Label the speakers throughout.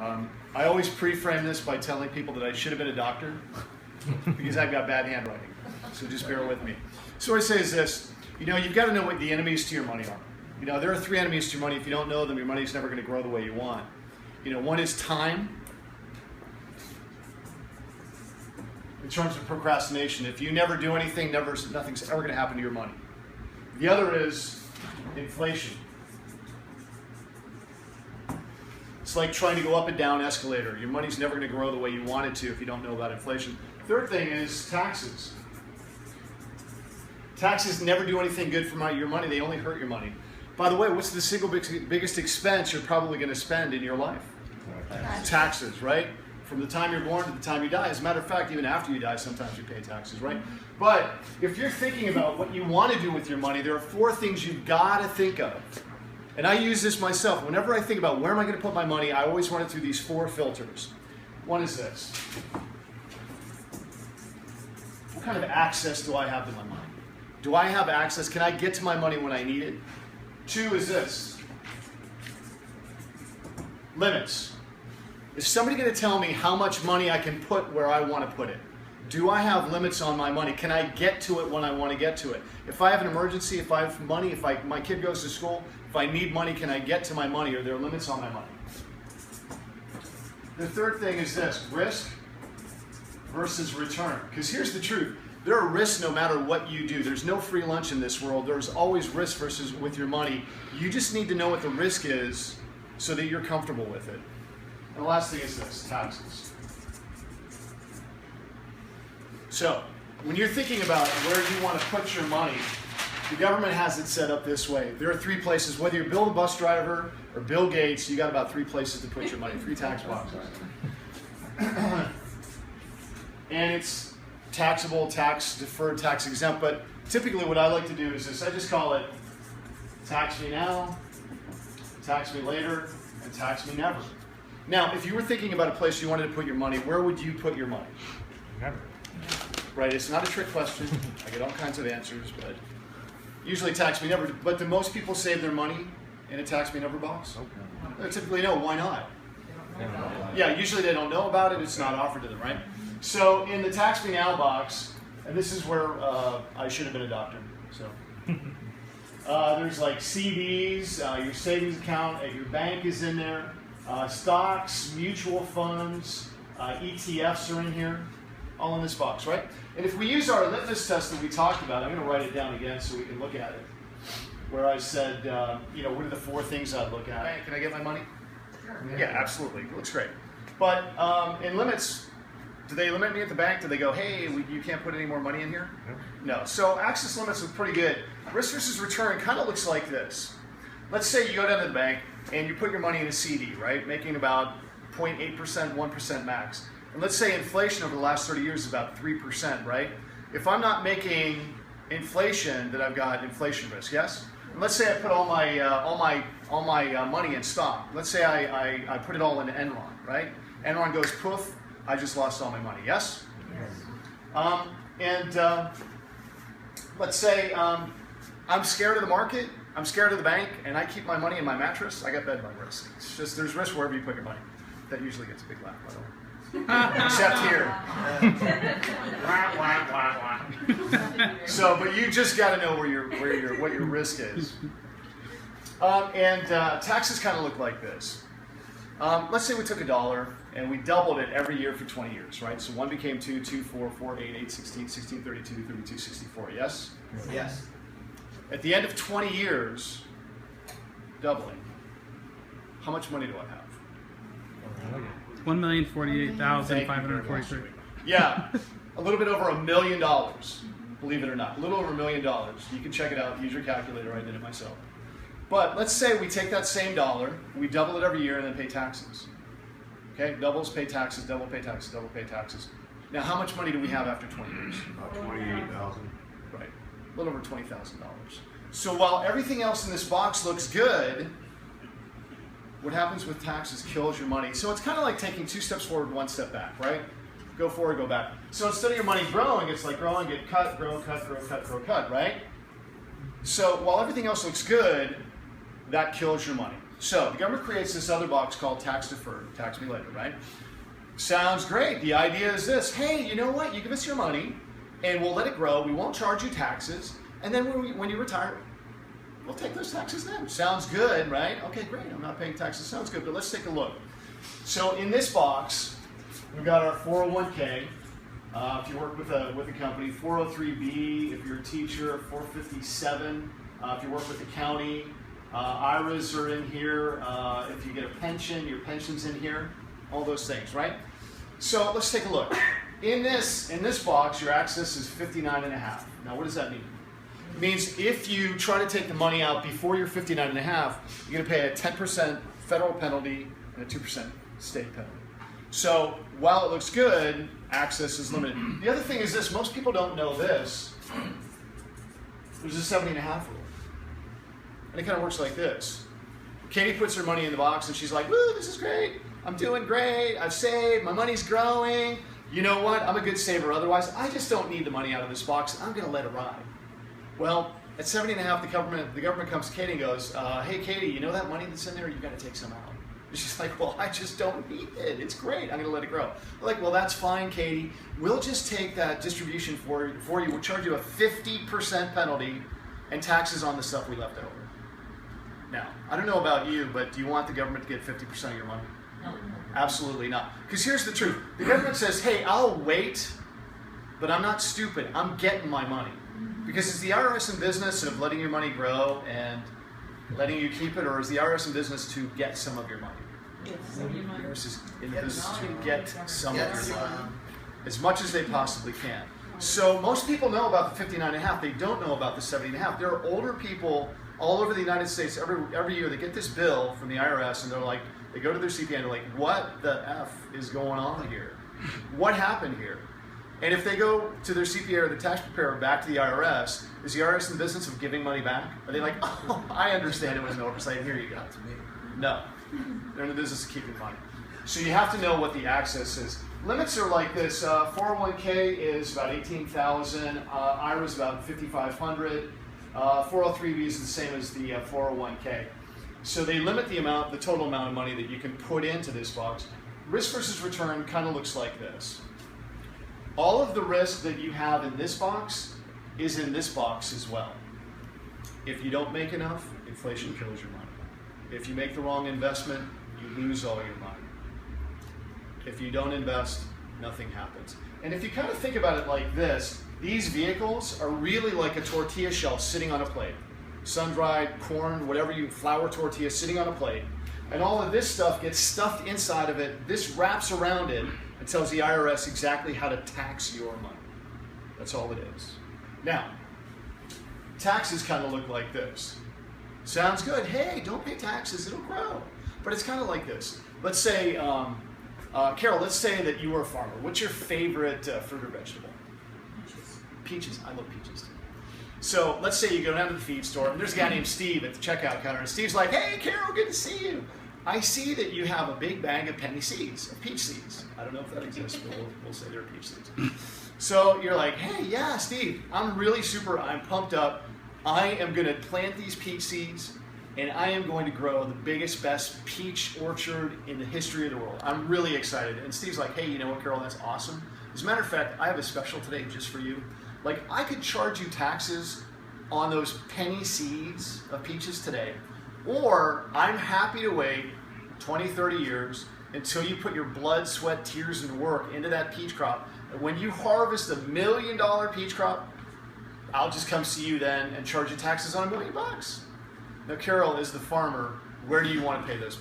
Speaker 1: I always pre-frame this by telling people that I should have been a doctor because I've got bad handwriting. So just bear with me. So what I say is this, you've got to know what the enemies to your money are. There are three enemies to your money. If you don't know them, your money's never going to grow the way you want. One is time. In terms of procrastination, if you never do anything, nothing's ever going to happen to your money. The other is inflation. It's like trying to go up and down escalator. Your money's never going to grow the way you want it to if you don't know about inflation. Third thing is taxes. Taxes never do anything good for your money. They only hurt your money. By the way, what's the single biggest expense you're probably going to spend in your life? Taxes, right? From the time you're born to the time you die. As a matter of fact, even after you die, sometimes you pay taxes, right? But if you're thinking about what you want to do with your money, there are four things you've got to think of. And I use this myself. Whenever I think about where am I going to put my money, I always run it through these four filters. One is this. What kind of access do I have to my money? Do I have access? Can I get to my money when I need it? Two is this. Limits. Is somebody going to tell me how much money I can put where I want to put it? Do I have limits on my money? Can I get to it when I want to get to it? If I have an emergency, if I have money, if my kid goes to school, if I need money, can I get to my money? Are there limits on my money? The third thing is this, risk versus return. Because here's the truth. There are risks no matter what you do. There's no free lunch in this world. There's always risk versus with your money. You just need to know what the risk is so that you're comfortable with it. And the last thing is this, taxes. So, when you're thinking about where you want to put your money, the government has it set up this way. There are three places. Whether you're Bill the bus driver or Bill Gates, you got about three places to put your money, three tax boxes. And it's taxable, tax-deferred, tax-exempt. But typically what I like to do is this. I just call it tax me now, tax me later, and tax me never. Now, if you were thinking about a place you wanted to put your money, where would you put your money?
Speaker 2: Never.
Speaker 1: Right, it's not a trick question. I get all kinds of answers, but usually tax me never. But do most people save their money in a tax me never box? Okay. Typically no, why not? Yeah, usually they don't know about it, it's not offered to them, right? So in the tax me now box, and this is where I should have been a doctor, so. There's like CDs, your savings account at your bank is in there, stocks, mutual funds, ETFs are in here. All in this box, right? And if we use our litmus test that we talked about, I'm going to write it down again so we can look at it, where I said, what are the four things I'd look at? Hey, can I get my money? Sure. Yeah, absolutely. It looks great. But in limits, do they limit me at the bank? Do they go, hey, you can't put any more money in here? No. So access limits look pretty good. Risk versus return kind of looks like this. Let's say you go down to the bank and you put your money in a CD, right? Making about 0.8%, 1% max. And let's say inflation over the last 30 years is about 3%, right? If I'm not making inflation, then I've got inflation risk, yes? And let's say I put all my money in stock. Let's say I put it all in Enron, right? Enron goes poof, I just lost all my money, yes? Yes. Let's say I'm scared of the market, I'm scared of the bank, and I keep my money in my mattress, I got bed bug risk. It's just, there's risk wherever you put your money. That usually gets a big laugh, by the way. Except here. So, but you just got to know what your risk is. Taxes kind of look like this. Let's say we took $1 and we doubled it every year for 20 years, right? So 1 became 2, 2, 4, 4, 8, 8, 16, 16, 32, 32, 64, yes?
Speaker 3: Yes.
Speaker 1: At the end of 20 years, doubling, how much money do I have?
Speaker 4: $1,048,543.
Speaker 1: Yeah, a little bit over $1 million, believe it or not. A little over $1 million. You can check it out, use your calculator, I did it myself. But let's say we take that same dollar, we double it every year and then pay taxes. Okay, doubles, pay taxes, double, pay taxes, double, pay taxes. Now how much money do we have after 20 years?
Speaker 2: About $28,000.
Speaker 1: Right, a little over $20,000. So while everything else in this box looks good, what happens with taxes kills your money. So it's kind of like taking 2 steps forward, 1 step back, right? Go forward, go back. So instead of your money growing, it's like growing, get cut, grow, cut, grow, cut, grow, cut, right? So while everything else looks good, that kills your money. So the government creates this other box called tax-deferred, tax me later, right? Sounds great. The idea is this: hey, you know what? You give us your money, and we'll let it grow. We won't charge you taxes, and then when you retire, we'll take those taxes then. Sounds good, right? Okay, great. I'm not paying taxes. Sounds good, but let's take a look. So in this box, we've got our 401k. If you work with a company, 403b if you're a teacher, 457 if you work with the county. IRAs are in here. If you get a pension, your pension's in here. All those things, right? So let's take a look. In this box, your access is 59.5. Now, what does that mean? It means if you try to take the money out before you're 59.5, you're going to pay a 10% federal penalty and a 2% state penalty. So while it looks good, access is limited. The other thing is this: most people don't know this. There's a 70.5 rule. And it kind of works like this. Katie puts her money in the box and she's like, woo, this is great. I'm doing great. I've saved. My money's growing. You know what? I'm a good saver. Otherwise, I just don't need the money out of this box. I'm going to let it ride. Well, at 70.5, the government comes to Katie and goes, hey, Katie, you know that money that's in there? You've got to take some out. And she's like, well, I just don't need it. It's great. I'm going to let it grow. I'm like, well, that's fine, Katie. We'll just take that distribution for you. We'll charge you a 50% penalty and taxes on the stuff we left over. Now, I don't know about you, but do you want the government to get 50% of your money?
Speaker 3: No.
Speaker 1: Absolutely not. Because here's the truth. The government says, hey, I'll wait, but I'm not stupid. I'm getting my money. Because is the IRS in business of letting your money grow and letting you keep it, or is the IRS in business to get some of your money? The IRS is in business to get some of your money, as much as they possibly can. So most people know about the 59.5. They don't know about the 70.5. There are older people all over the United States every year. They get this bill from the IRS, and they're like, they go to their CPA and they're like, what the F is going on here? What happened here? And if they go to their CPA or the tax preparer back to the IRS, is the IRS in the business of giving money back? Are they like, oh, I understand it was an oversight, here you go. No, they're in the business of keeping money. So you have to know what the access is. Limits are like this: 401k is about 18,000, IRA is about 5,500, 403b is the same as the 401k. So they limit the total amount of money that you can put into this box. Risk versus return kind of looks like this. All of the risk that you have in this box is in this box as well. If you don't make enough, inflation kills your money. If you make the wrong investment, you lose all your money. If you don't invest, nothing happens. And if you kind of think about it like this, these vehicles are really like a tortilla shell sitting on a plate. Sun-dried corn, whatever flour tortilla sitting on a plate. And all of this stuff gets stuffed inside of it. This wraps around it and tells the IRS exactly how to tax your money. That's all it is. Now, taxes kind of look like this. Sounds good. Hey, don't pay taxes, it'll grow. But it's kind of like this. Let's say, Carol, let's say that you were a farmer. What's your favorite fruit or vegetable?
Speaker 3: Peaches.
Speaker 1: Peaches. I love peaches too. So let's say you go down to the feed store, and there's a guy named Steve at the checkout counter, and Steve's like, hey, Carol, good to see you. I see that you have a big bag of penny seeds, of peach seeds. I don't know if that exists, but we'll say they're peach seeds. So you're like, hey, yeah, Steve, I'm pumped up. I am going to plant these peach seeds, and I am going to grow the biggest, best peach orchard in the history of the world. I'm really excited. And Steve's like, hey, you know what, Carol, that's awesome. As a matter of fact, I have a special today just for you. Like, I could charge you taxes on those penny seeds of peaches today, or I'm happy to wait 20, 30 years until you put your blood, sweat, tears, and work into that peach crop. And when you harvest $1 million peach crop, I'll just come see you then and charge you taxes on $1 million. Now, Carol, is the farmer, where do you want to pay those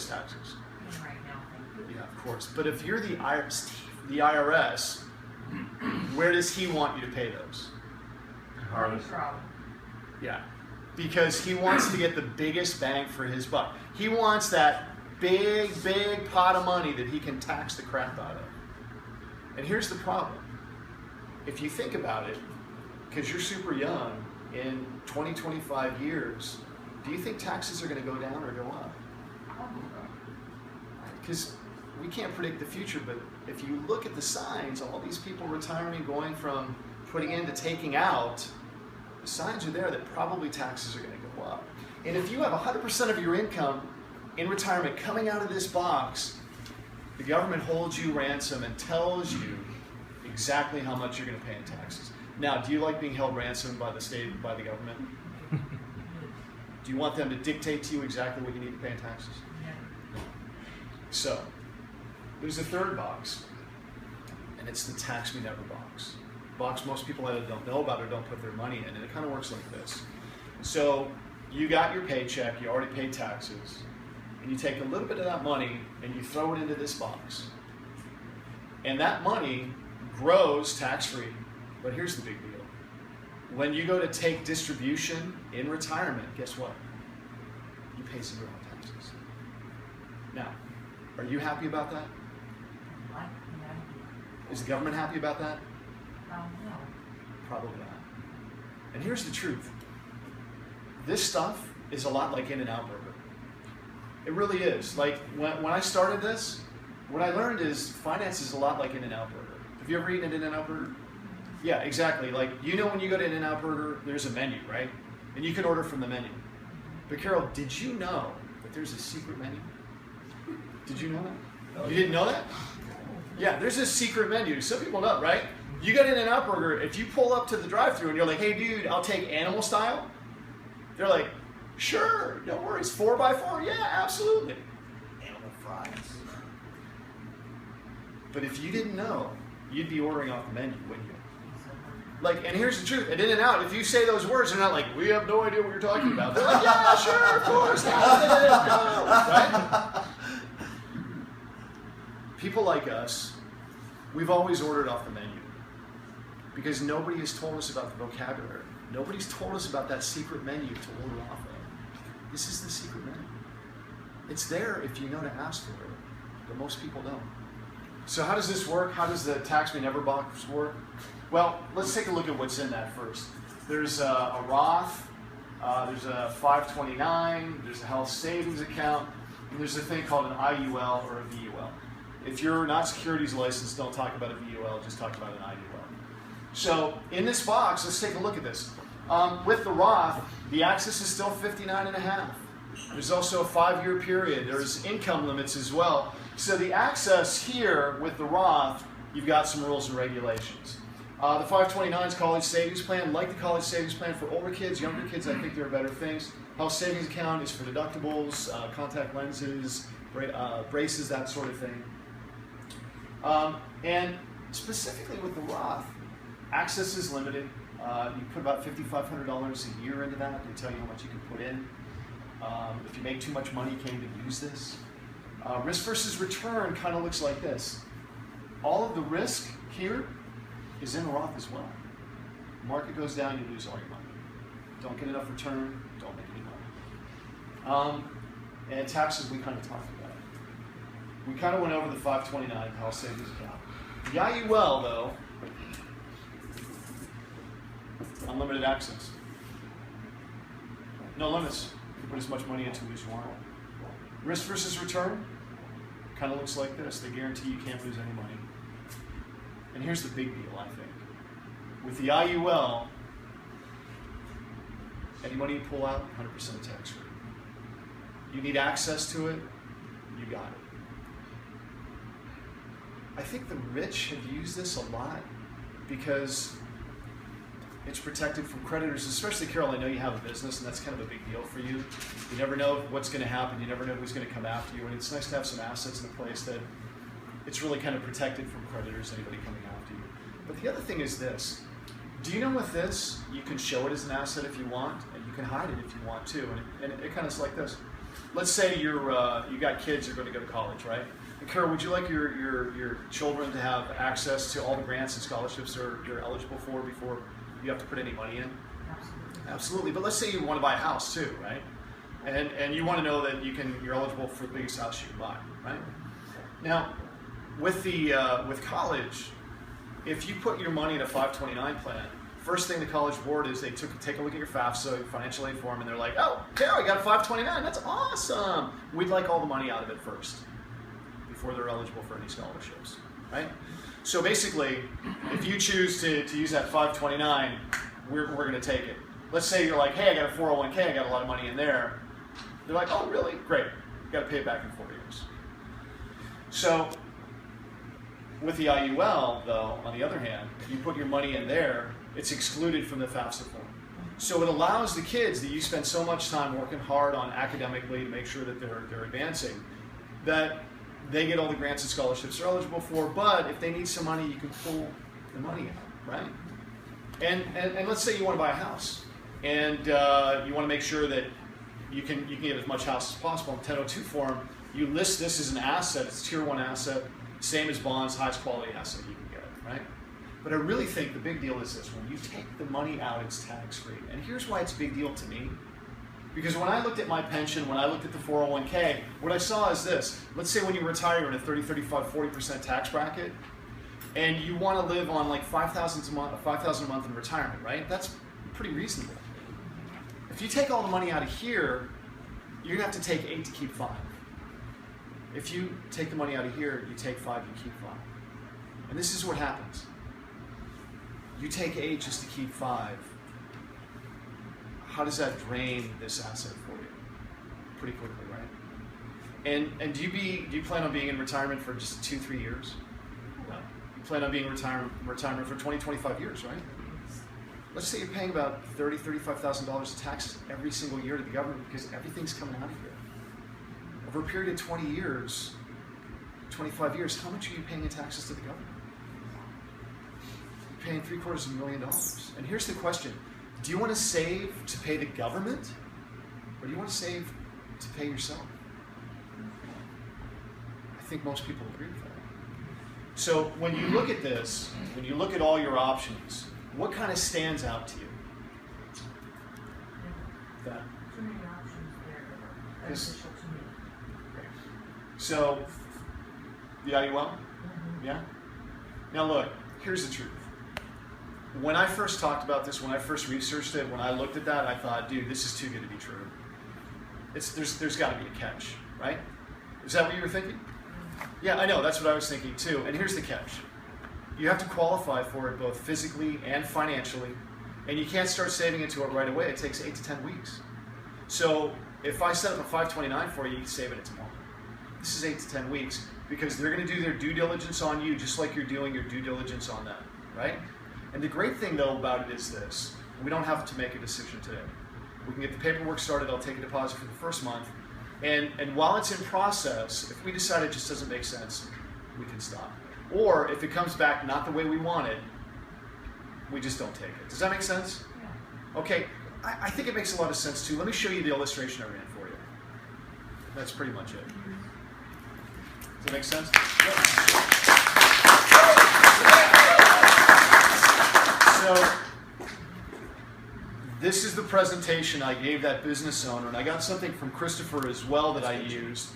Speaker 1: taxes?
Speaker 3: Right now, thank you.
Speaker 1: Yeah, of course. But if you're the IRS, where does he want you to pay those?
Speaker 2: Harvest.
Speaker 1: Yeah, because he wants to get the biggest bang for his buck. He wants that big, big pot of money that he can tax the crap out of. And here's the problem. If you think about it, because you're super young, in 20, 25 years, do you think taxes are going to go down or go up? Because we can't predict the future, but if you look at the signs, all these people retiring, going from putting in to taking out, the signs are there that probably taxes are going to go up. And if you have 100% of your income in retirement coming out of this box, the government holds you ransom and tells you exactly how much you're going to pay in taxes. Now, do you like being held ransom by the state, by the government? Do you want them to dictate to you exactly what you need to pay in taxes? So, there's a third box, and it's the tax me never box. Box most people either don't know about or don't put their money in, and it kind of works like this. So, you got your paycheck, you already paid taxes, and you take a little bit of that money and you throw it into this box. And that money grows tax-free, but here's the big deal. When you go to take distribution in retirement, guess what? You pay 0 taxes. Now, are you happy about that? Is the government happy about that?
Speaker 3: No.
Speaker 1: Probably not. And here's the truth. This stuff is a lot like In-N-Out Burger. It really is. Like, when I started this, what I learned is finance is a lot like In-N-Out Burger. Have you ever eaten an In-N-Out Burger? Yeah, exactly. Like, you know when you go to In-N-Out Burger, there's a menu, right? And you can order from the menu. But Carol, did you know that there's a secret menu? Did you know that? You didn't know that? Yeah, there's a secret menu. Some people know, right? You got In-N-Out Burger, if you pull up to the drive-thru and you're like, hey dude, I'll take animal style. They're like, sure, no worries, 4x4, yeah, absolutely. Animal fries. But if you didn't know, you'd be ordering off the menu, wouldn't you? Like, and here's the truth, at In-N-Out, if you say those words, they're not like, we have no idea what you're talking about. They're like, yeah, sure, of course, right? People like us, we've always ordered off the menu because nobody has told us about the vocabulary. Nobody's told us about that secret menu to order off of. This is the secret menu. It's there if you know to ask for it, but most people don't. So how does this work? How does the tax me never box work? Well, let's take a look at what's in that first. There's a Roth, there's a 529, there's a health savings account, and there's a thing called an IUL or a VUL. If you're not securities licensed, don't talk about a VUL, just talk about an IUL. So in this box, let's take a look at this. With the Roth, the access is still 59.5. There's also a 5-year period. There's income limits as well. So the access here with the Roth, you've got some rules and regulations. The 529 is college savings plan. Like the college savings plan for older kids, younger kids, I think there are better things. Health savings account is for deductibles, contact lenses, braces, that sort of thing. And specifically with the Roth, access is limited. You put about $5,500 a year into that. They tell you how much you can put in. If you make too much money, you can't even use this. Risk versus return kind of looks like this. All of the risk here is in the Roth as well. Market goes down, you lose all your money. Don't get enough return, don't make any money. And taxes, we kind of talked about. We kind of went over the 529 health savings account. The IUL, though, unlimited access. No limits. You can put as much money into it as you want. Risk versus return kind of looks like this. They guarantee you can't lose any money. And here's the big deal, I think. With the IUL, any money you pull out, 100% tax-free. You need access to it, you got it. I think the rich have used this a lot because it's protected from creditors, especially Carol, I know you have a business and that's kind of a big deal for you. You never know what's going to happen, you never know who's going to come after you, and it's nice to have some assets in a place that it's really kind of protected from creditors, anybody coming after you. But the other thing is this. Do you know with this, you can show it as an asset if you want, and you can hide it if you want too, and it kind of is like this. Let's say you got kids who are going to go to college, right? And Carol, would you like your children to have access to all the grants and scholarships they're eligible for before you have to put any money in?
Speaker 3: Absolutely.
Speaker 1: Absolutely. But let's say you want to buy a house too, right? And you want to know that you're eligible for the biggest house you can buy, right? Now, with college, if you put your money in a 529 plan, first thing the College Board is they take a look at your FAFSA, your financial aid form, and they're like, oh, Carol, you got a 529, that's awesome. We'd like all the money out of it first before they're eligible for any scholarships, right? So basically, if you choose to use that 529, we're going to take it. let's say you're like, hey, I got a 401k, I got a lot of money in there. They're like, oh, really? Great. You got to pay it back in 4 years. So with the IUL, though, on the other hand, if you put your money in there, it's excluded from the FAFSA form. So it allows the kids that you spend so much time working hard on academically to make sure that they're advancing, that they get all the grants and scholarships they're eligible for, but if they need some money, you can pull the money out, right? And let's say you want to buy a house, and you want to make sure that you can get as much house as possible. In 1002 form, you list this as an asset. It's a tier 1 asset, same as bonds, highest quality asset you can get, right? But I really think the big deal is this: when you take the money out, it's tax-free. And here's why it's a big deal to me. Because when I looked at my pension, when I looked at the 401k, what I saw is this. Let's say when you retire, you're in a 30, 35, 40% tax bracket, and you want to live on like $5,000 a month in retirement, right? That's pretty reasonable. If you take all the money out of here, you're going to have to take 8 to keep 5. If you take the money out of here, you take 5, you keep 5. And this is what happens. You take 8 just to keep 5. How does that drain this asset for you? Pretty quickly, right? And do you plan on being in retirement for just 2-3 years? No. You plan on being in retirement for 20, 25 years, right? Let's say you're paying about $30,000, $35,000 of taxes every single year to the government because everything's coming out of here. Over a period of 20 years, 25 years, how much are you paying in taxes to the government? You're paying $750,000. And here's the question. Do you want to save to pay the government, or do you want to save to pay yourself? I think most people agree with that. So when you look at this, when you look at all your options, what kind of stands out to you? That.
Speaker 3: Too many options there that are beneficial to me.
Speaker 1: So, the IUL? Yeah? Now look, here's the truth. When I first talked about this, when I first researched it, when I looked at that, I thought, dude, this is too good to be true. There's got to be a catch, right? Is that what you were thinking? Yeah, I know, that's what I was thinking too. And here's the catch. You have to qualify for it both physically and financially, and you can't start saving into it right away. It takes 8 to 10 weeks. So if I set up a 529 for you, you can save it tomorrow. This is 8 to 10 weeks because they're going to do their due diligence on you just like you're doing your due diligence on them, right? And the great thing though about it is this: we don't have to make a decision today. We can get the paperwork started. I'll take a deposit for the first month, and while it's in process, if we decide it just doesn't make sense, we can stop. Or if it comes back not the way we want it, we just don't take it. Does that make sense?
Speaker 3: Yeah.
Speaker 1: Okay, I think it makes a lot of sense too. Let me show you the illustration I ran for you. That's pretty much it. Does that make sense? So, this is the presentation I gave that business owner, and I got something from Christopher as well that I used.